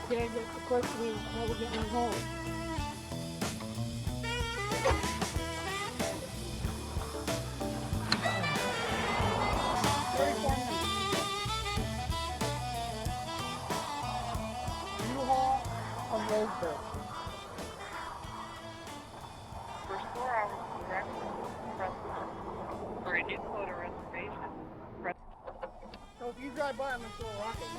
Yeah, of course we never get my home. $3,400. U-Haul of Roseburg. For 4 hours directions, press 1. For a new quote or reservation, press. So if you drive by, I'm gonna throw a rocket.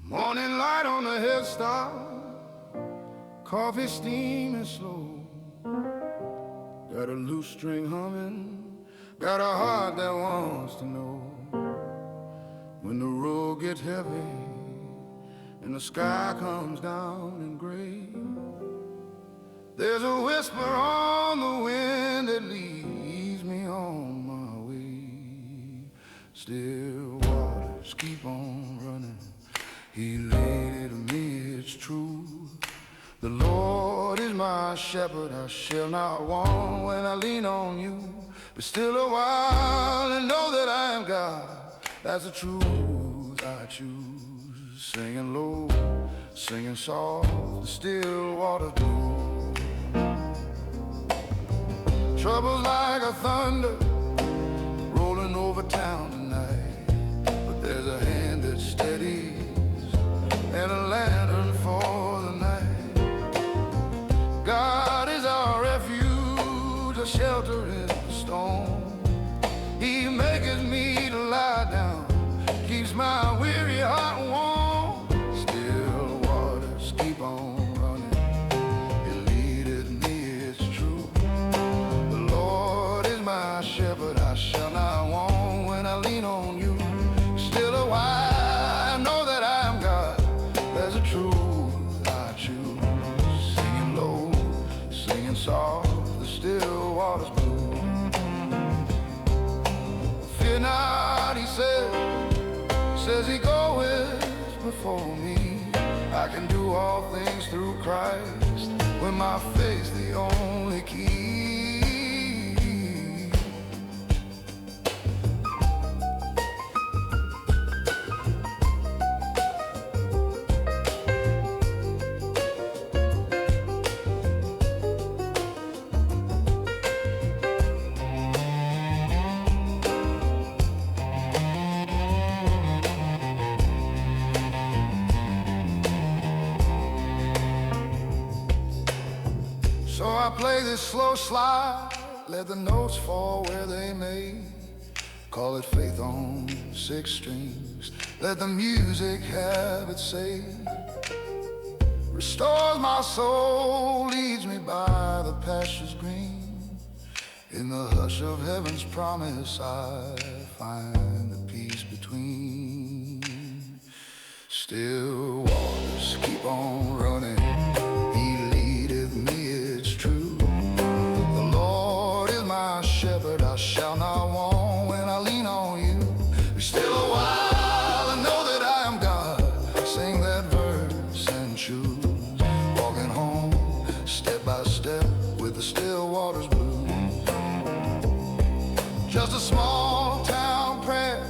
Morning light on the head start, coffee steaming slow. Got a loose string humming, got a heart that wants to know. When the road gets heavy and the sky comes down in gray, there's a whisper on the wind that leads me on my way. Still waters keep on running, He laid it to me, it's true. The Lord is my shepherd, I shall not want when I lean on you. But still a while and know that I am God, that's the truth I choose. Singing low, singing soft, the still waters blue. Troubles like a thunder rolling over town tonight, but there's a hand that's steady and a lantern for the night. God is our refuge, a shelter in the storm. He maketh me to lie down, keeps my weary heart warm. Still waters keep on running, He leadeth me, it's true. The Lord is my shepherd, I shall not want when I lean on you. Still a while I know that I am God, there's a truth I choose. Singing low, singing soft, the still waters blue. Fear not, He says He goeth before me. I can do all things through Christ, when my faith's the only key. So I play this slow slide, let the notes fall where they may. Call it faith on 6 strings, let the music have its say. Restores my soul, leads me by the pastures green. In the hush of heaven's promise I find the peace between. Still waters keep on running, He leadeth me, it's true. The Lord is my shepherd, I shall not want when I lean on you. Still a while I know that I am God, sing that verse and choose. Walking home step by step with the still waters blue. Just a small town prayer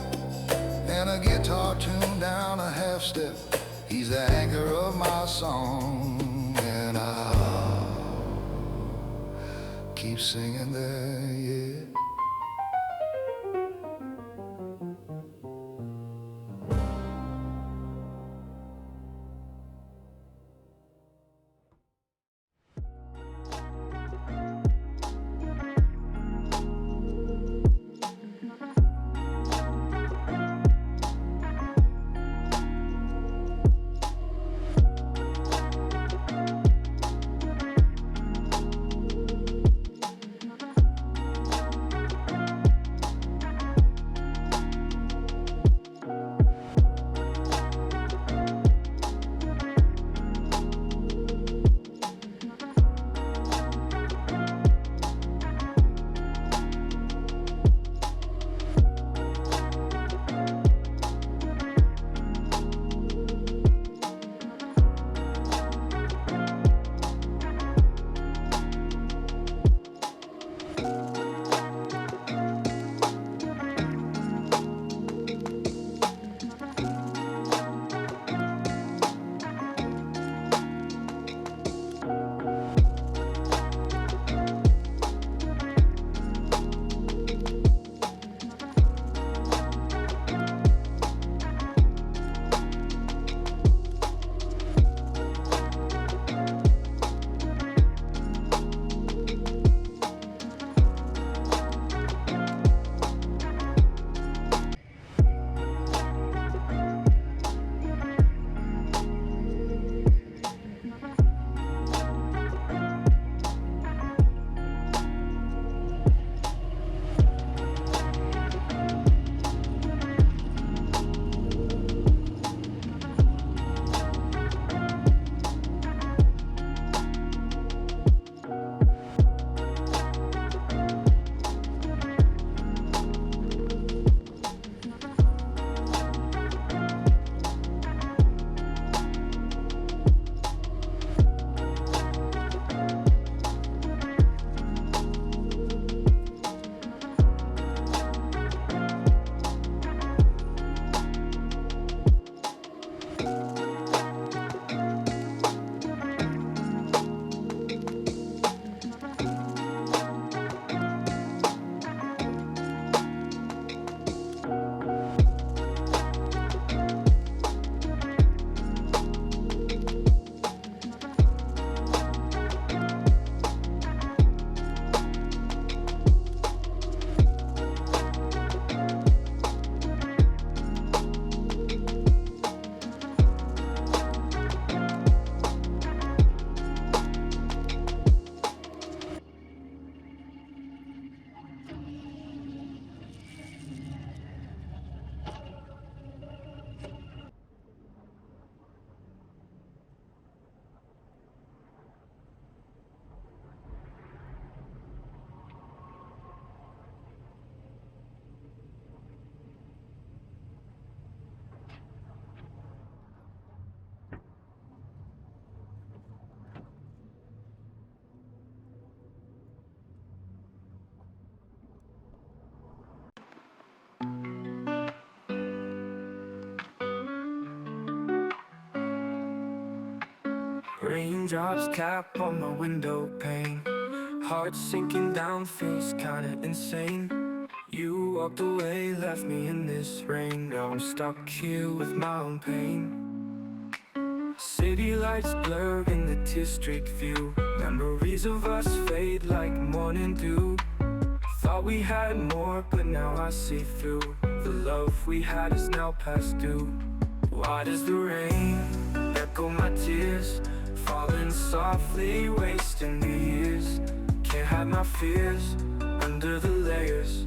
and a guitar tuned down a half step. He's the anchor of my song, and I'll keep singing there, yeah. Raindrops cap on my window pane, heart sinking down, face kinda insane. You walked away, left me in this rain. Now I'm stuck here with my own pain. City lights blur in the tear-streaked view. Memories of us fade like morning dew. Thought we had more, but now I see through. The love we had is now past due. Why does the rain echo my tears, falling softly, wasting the years? Can't hide my fears under the layers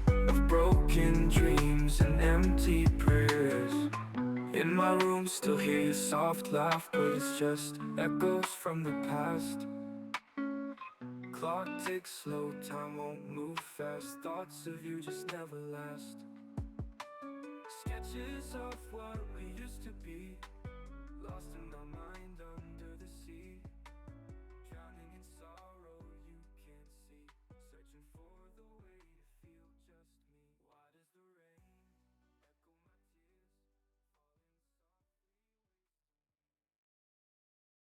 of broken dreams and empty prayers. In my room, still hear your soft laugh, but it's just echoes from the past. Clock ticks slow, time won't move fast. Thoughts of you just never last. Sketches of what